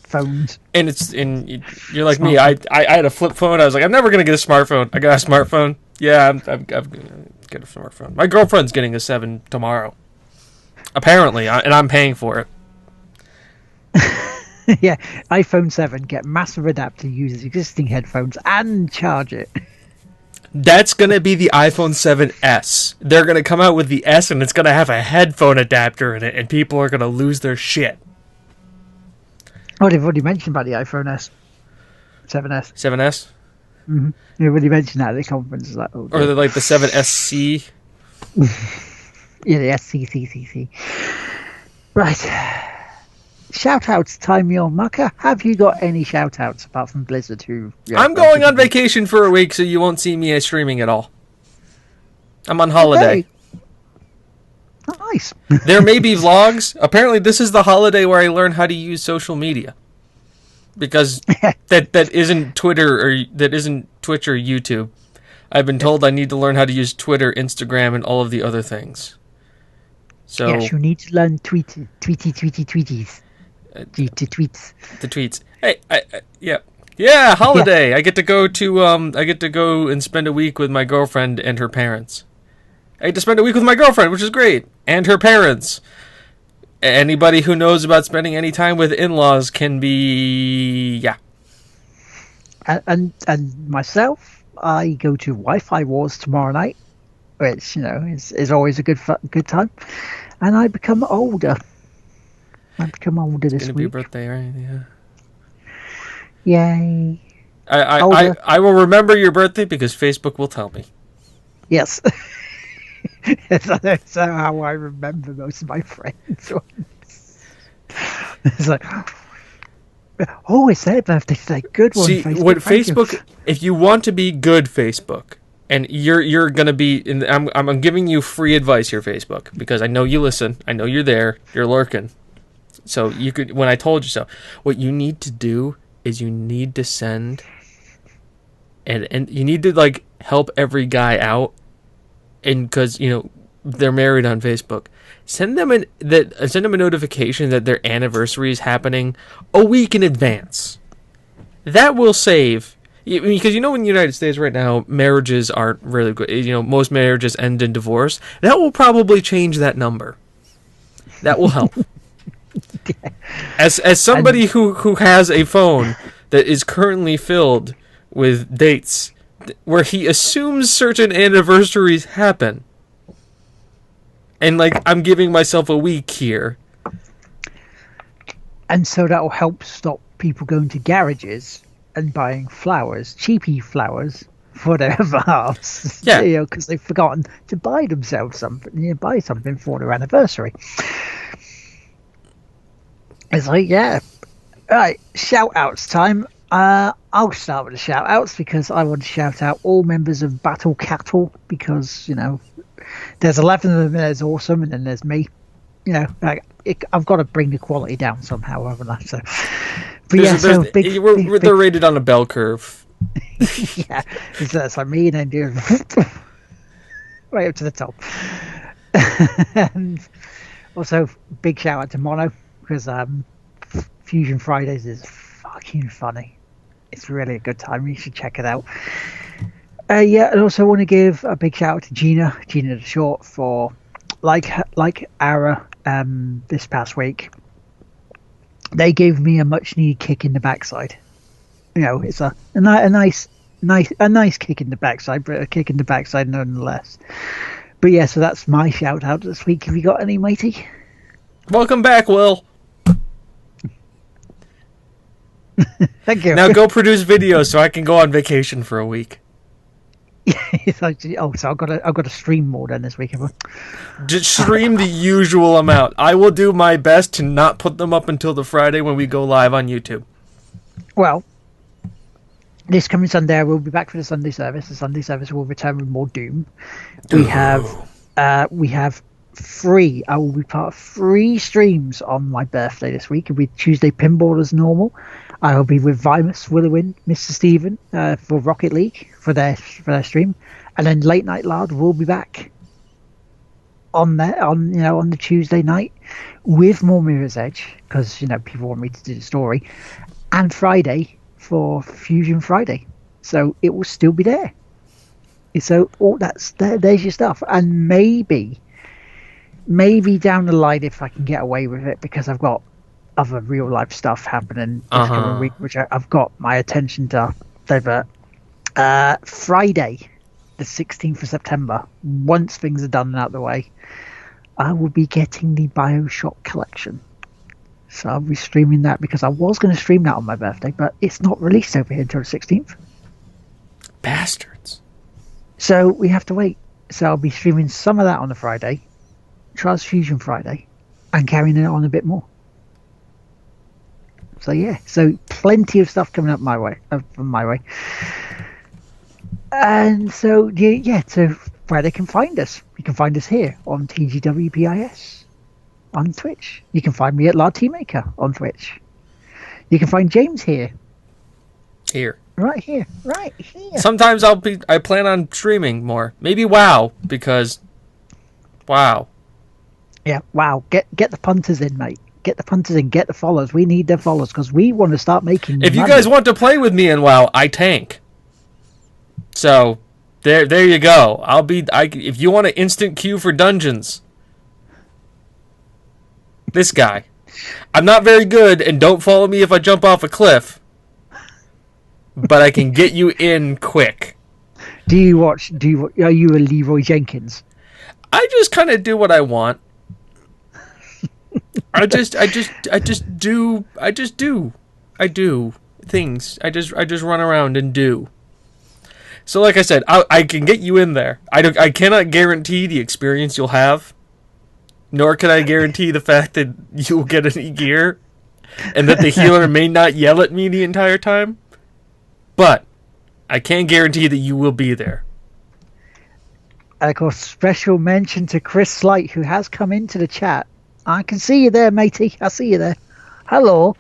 phones. And you're like me. I had a flip phone. I was like, I'm never gonna get a smartphone. I got a smartphone. Yeah, I'm gonna get a smartphone. My girlfriend's getting a 7 tomorrow. Apparently, and I'm paying for it. Yeah, iPhone 7, get massive adapter, uses existing headphones, and charge it. That's going to be the iPhone 7S. They're going to come out with the S, and it's going to have a headphone adapter in it, and people are going to lose their shit. Oh, they've already mentioned about the iPhone 7S. 7S? Mm-hmm. They've already mentioned that at the conference. Like, or like the 7SC? Yeah, the SCCCC. Right. Shout-outs, time your mucker. Have you got any shout-outs apart from Blizzard? I'm going on vacation for a week, so you won't see me streaming at all. I'm on holiday. Okay. Nice. There may be vlogs. Apparently, this is the holiday where I learn how to use social media, because that isn't Twitter or that isn't Twitch or YouTube. I've been told I need to learn how to use Twitter, Instagram, and all of the other things. So yes, you need to learn tweeties. The tweets. Hey, yeah, holiday. Yeah. I get to go and spend a week with my girlfriend and her parents. I get to spend a week with my girlfriend, which is great, and her parents. Anybody who knows about spending any time with in-laws can be, yeah. And myself, I go to Wi-Fi Wars tomorrow night, which is always a good time, and I become older. I've become older this week. It's gonna be your birthday, right? Yeah. Yay. I will remember your birthday because Facebook will tell me. Yes. That's how I remember most of my friends. It's like, oh, it's their birthday today. Good one. See, Facebook. what Facebook? If you want to be good Facebook, and you're gonna be in. I'm giving you free advice here, Facebook, because I know you listen. I know you're there. You're lurking. So you could, when I told you so, what you need to do is you need to send, and you need to like help every guy out, and because they're married on Facebook, send them a notification that their anniversary is happening a week in advance. That will save. Because in the United States right now, marriages aren't really good. Most marriages end in divorce. That will probably change that number. That will help. As somebody who has a phone that is currently filled with dates where he assumes certain anniversaries happen, and like I'm giving myself a week here, and so that will help stop people going to garages and buying flowers, cheapy flowers, for their halves. Yeah, because they've forgotten to buy themselves something. Buy something for their anniversary. It's like, yeah. Right, shout outs time. I'll start with the shout outs because I want to shout out all members of Battle Cattle because, there's 11 of them there's awesome and then there's me. I've got to bring the quality down somehow, haven't I? So, but they're rated on a bell curve. Yeah, it's like me and then do right up to the top. And also, big shout out to Mono because Fusion Fridays is fucking funny. It's really a good time. You should check it out. I also want to give a big shout out to Gina the Short for like Ara this past week. They gave me a much needed kick in the backside. It's a nice kick in the backside, but a kick in the backside nonetheless. But yeah, so that's my shout out this week. Have you got any, matey? Welcome back, Will. Thank you. Now go produce videos so I can go on vacation for a week. So I've got to stream more then this week. Just stream the usual amount. I will do my best to not put them up until the Friday when we go live on YouTube. Well, this coming Sunday we'll be back for the Sunday service. The Sunday service will return with more Doom. We have three. I will be part of 3 streams on my birthday this week. It'll be Tuesday Pinball as normal. I will be with Vimus, Willowin, Mr. Steven for Rocket League for their stream, and then Late Night Lard will be back on the Tuesday night with more Mirror's Edge because people want me to do the story, and Friday for Fusion Friday, so it will still be there. So all that's there's your stuff, and maybe down the line if I can get away with it because I've got other real life stuff happening this coming week, which I've got my attention to divert. Friday, the 16th of September, once things are done and out of the way, I will be getting the BioShock collection. So I'll be streaming that because I was going to stream that on my birthday, but it's not released over here until the 16th. Bastards. So we have to wait. So I'll be streaming some of that on the Friday, Trials Fusion Friday, and carrying it on a bit more. So yeah, so plenty of stuff coming up from my way. And so yeah, so where they can find us. You can find us here on TGWPIS on Twitch. You can find me at La Teamaker on Twitch. You can find James here. Right here. Sometimes I plan on streaming more. Maybe WoW because WoW. Yeah, WoW. Get the punters in, mate. Get the punters in, get the followers. We need their followers because we want to start making If money. you guys want to play with me in WoW, I tank. So, there you go. If you want an instant queue for dungeons, this guy. I'm not very good, and don't follow me if I jump off a cliff. But I can get you in quick. Are you a Leroy Jenkins? I just kind of do what I want. I do things. I just run around and do. So like I said, I can get you in there. I cannot guarantee the experience you'll have, nor can I guarantee the fact that you'll get any gear, and that the healer may not yell at me the entire time. But I can guarantee that you will be there. And of course, special mention to Chris Slight, who has come into the chat. I can see you there, matey. I see you there. Hello.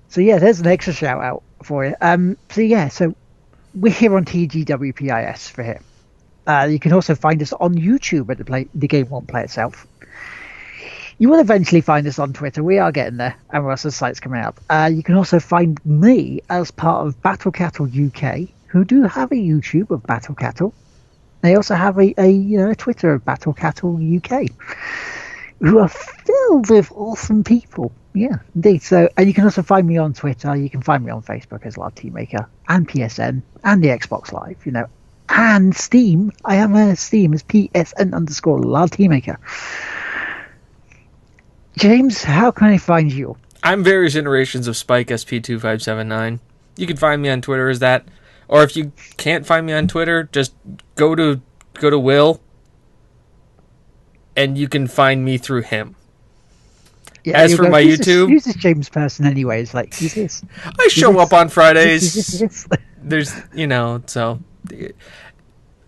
So yeah, there's an extra shout out for you. So we're here on TGWPIS for here. You can also find us on YouTube at the Game Won't Play Itself. You will eventually find us on Twitter. We are getting there, and we're also sites coming up. You can also find me as part of Battle Cattle UK, who do have a YouTube of Battle Cattle. They also have a Twitter of Battle Cattle UK, who are filled with awesome people. Yeah, indeed. So, and you can also find me on Twitter. You can find me on Facebook as Lard Teammaker, and PSN, and the Xbox Live. And Steam. I am a Steam as PSN_Lard Teammaker. James, how can I find you? I'm various iterations of Spike SP2579. You can find me on Twitter as that, or if you can't find me on Twitter, just go to Will, and you can find me through him. Yeah, as for my YouTube, who's this James person anyway? It's like, who's this? I show up on Fridays. This. There's so,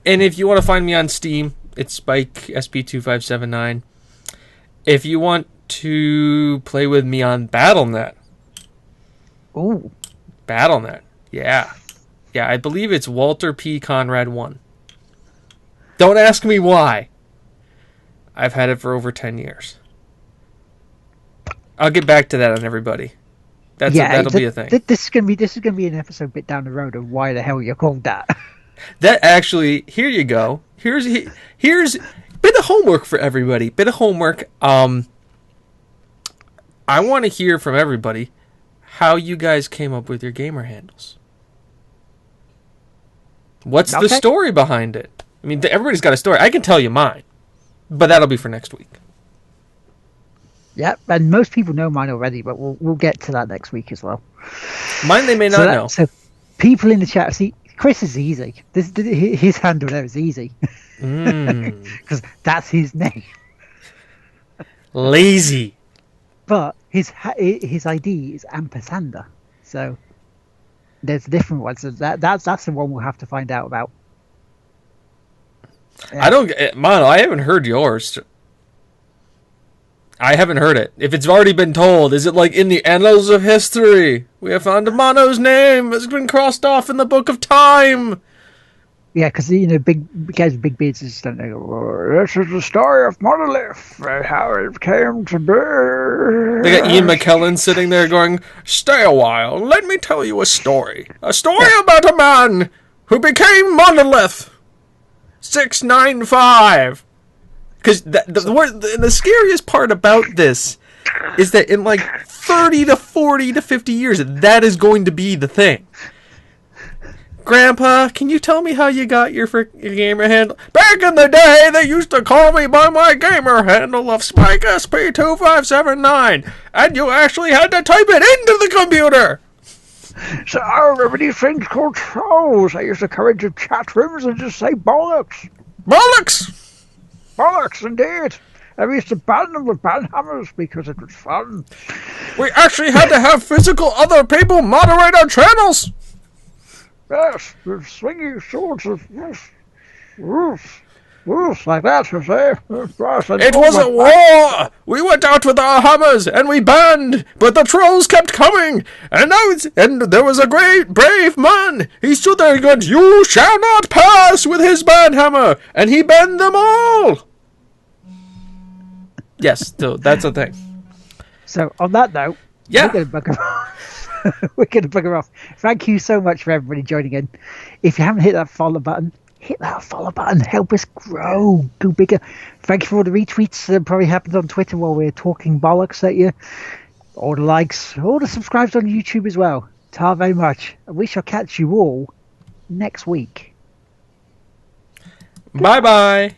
and if you want to find me on Steam, it's Spike SP2579. If you want to play with me on BattleNet. Oh. BattleNet. Yeah. Yeah, I believe it's Walter P. Conrad 1. Don't ask me why. I've had it for over 10 years. I'll get back to that on everybody. That'll be a thing. This is gonna be an episode a bit down the road of why the hell you're called that. That actually, here you go. Here's bit of homework for everybody. Bit of homework. I want to hear from everybody how you guys came up with your gamer handles. What's the story behind it? I mean, everybody's got a story. I can tell you mine, but that'll be for next week. Yeah, and most people know mine already, but we'll get to that next week as well. Mine they may not know. So people in the chat, see, Chris is easy. His handle there is easy. Because that's his name. Lazy. But his ID is Ampersanda. So there's a different one. So that's the one we'll have to find out about. Yeah. I haven't heard yours. I haven't heard it. If it's already been told, is it like in the annals of history? We have found Mono's name has been crossed off in the book of time. Yeah, because big guys with big beards just don't know. This is the story of Monolith and how it came to be. They got Ian McKellen sitting there going, "Stay a while. Let me tell you a story. A story about a man who became Monolith 695." Because the scariest part about this is that in like 30 to 40 to 50 years, that is going to be the thing. Grandpa, can you tell me how you got your gamer handle? Back in the day, they used to call me by my gamer handle of Spike SP2579, and you actually had to type it into the computer. So I remember these things called trolls. I used to come into chat rooms and just say bollocks. Bollocks! Bollocks, indeed. And we used to ban them with ban hammers because it was fun. We actually had to have physical other people moderate our channels. Yes, with swinging swords of woof, like that, you say. It was a war! We went out with our hammers, and we banned, but the trolls kept coming, and there was a great, brave man. He stood there and went, "You shall not pass," with his ban hammer, and he banned them all! Yes, so that's a thing. So, on that note, yeah. we're going to bugger off. Thank you so much for everybody joining in. If you haven't hit that follow button, hit that follow button. Help us grow. Go bigger. Thank you for all the retweets that probably happened on Twitter while we were talking bollocks at you. All the likes, all the subscribes on YouTube as well. Ta very much. And we shall catch you all next week. Bye-bye.